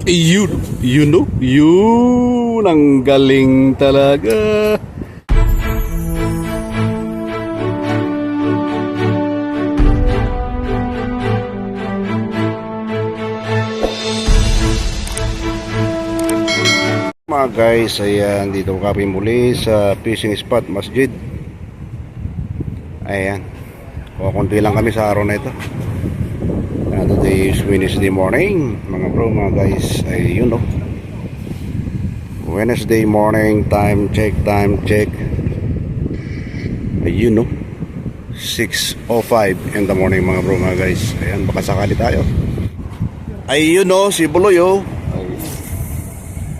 Yun ang galing talaga. Mga guys, ayan, dito kami muli sa fishing spot Masjid. Ayan, kukunti lang kami sa araw na ito. Today is Wednesday morning, mga bro, mga guys. Ayun, no, Wednesday morning, time check. Ayun, no, 6:05 in the morning, mga bro, mga guys. Ayan, baka sakali tayo. Ayun, no, si Buloy, oh.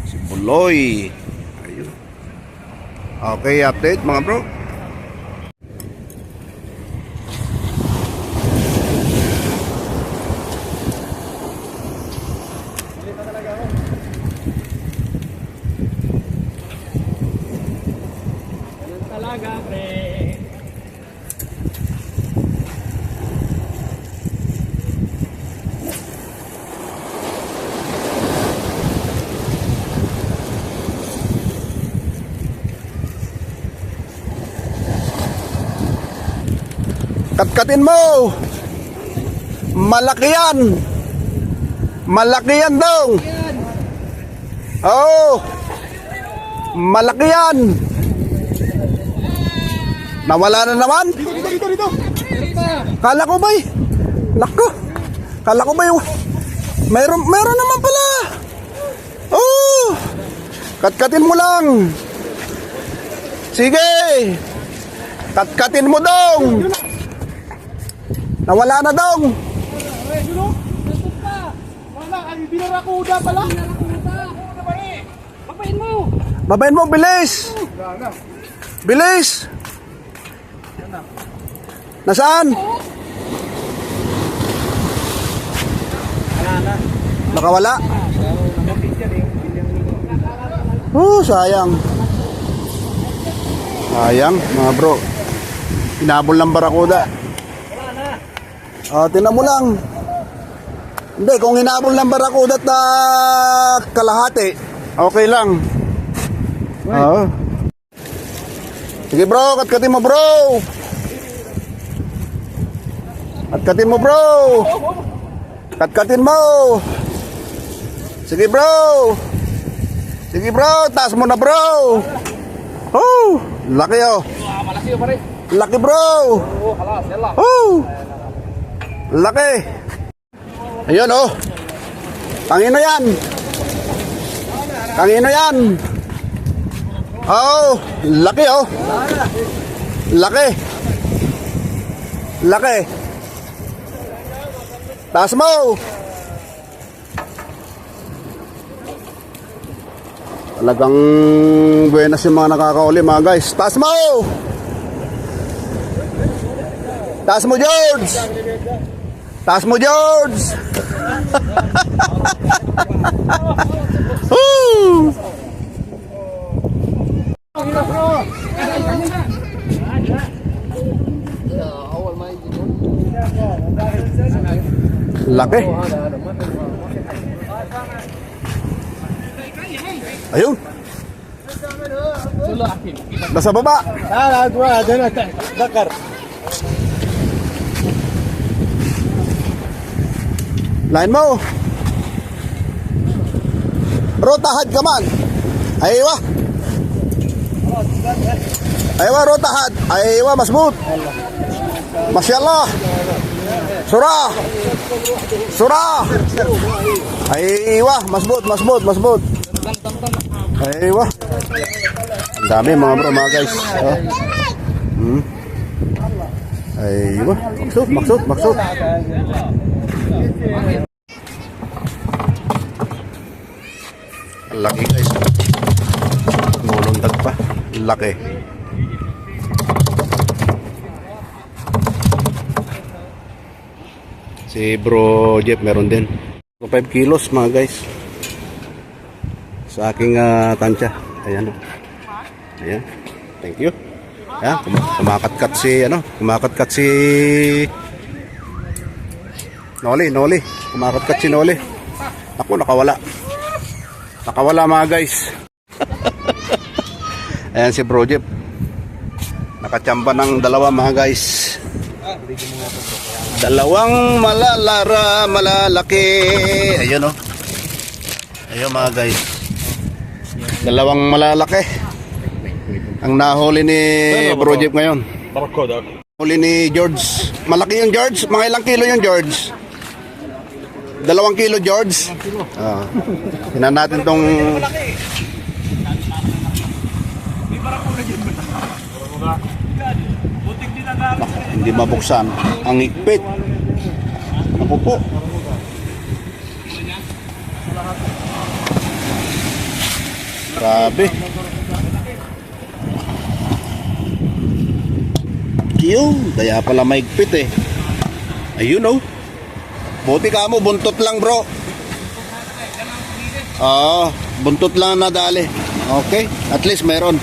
Si Buloy. Ayun. Okay, update, mga bro. Talaga, pre. Katkatin mo. Malaki yan. Malaki yan dong. Oh. Malaki yan. Nawala na naman. Dito. Kala ko ba? Nako. Kala ko ba yung meron naman pala. Oh. Katkatin mo lang. Sige. Katkatin mo dong. Nawala na dong. Wala, ay binarakuda pala. Babayin mo, bilis. Bilis. Nasaan? Nakawala. Sayang. Sayang, mga bro. Hinabol ng barakuda. Tinan mo lang. Hindi, kung hinabol ng barakuda at kalahati, okay lang. Sige bro, katkatin mo bro. Katkatin mo bro. Katkatin mo. Sige bro. Sige bro, taas mo na bro. Laki oh. Malaki pa rin. Laki bro. Kalas, yalla. Laki. Ayun oh. Tangino yan. Tangino yan. Laki oh. Laki. Laki. Taas mo. Talagang buenas yung mga nakakauli, mga guys. Taas mo. Taas mo, George. Taas mo, George. Laki. Ayun. Nasa baba. Lain mo. Rotahad ka man. Aywa. Aywa, rotahad. Aywa, masbut. Masyaallah. Surah. Aywa, masbut. Aywa. Ang dami mga bro, mga guys. Aywa. Maksud. Ang laki guys. Ngulundag pa. Laki. Si bro Jeff meron din. 5 kilos mga guys. Sa aking tansya. Ayan. Ayan. Thank you. Ayan. Kumakatkat si Noli. Kumakatkat si Noli. Ako nakawala. Nakawala mga guys. Ayan si Bro Jeep. Nakachamba ng dalawa mga guys. Dalawang malalaki. Ayun oh. Ayun mga guys. Dalawang malalaki. Ang nahuli ni Bro Jeep ngayon. Huli ni George. Malaki yung George. Mga ilang kilo yung George? 2 kilo George. Tingnan natin tong hindi mabuksan. Ang higpit. Ako po. Grabe. Yun, kaya pala mahigpit eh. Ayun oh. Buti ka mo, buntot lang bro. Buntot lang nadali. Okay, at least meron.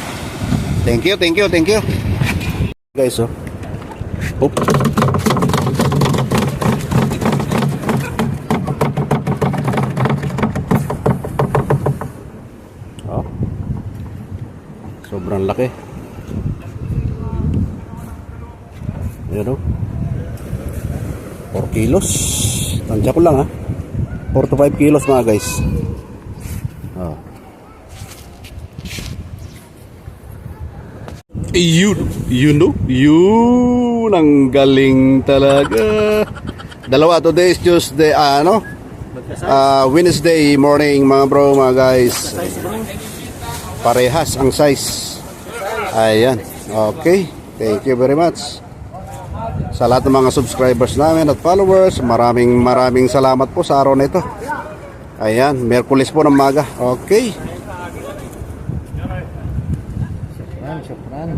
Thank you. Guys oh. Oop. Sobrang laki. Ayan o. 4 kilos. Tansya ko lang ha. 4 to 5 kilos mga guys. Yun ang galing talaga. Dalawa, today is Tuesday, Wednesday morning mga bro, mga guys. Parehas ang size. Ayan. Okay. Thank you very much. Sa lahat ng mga subscribers namin at followers, maraming salamat po sa araw na ito. Ayan, Miyerkules po ng maga. Okay. Syukran.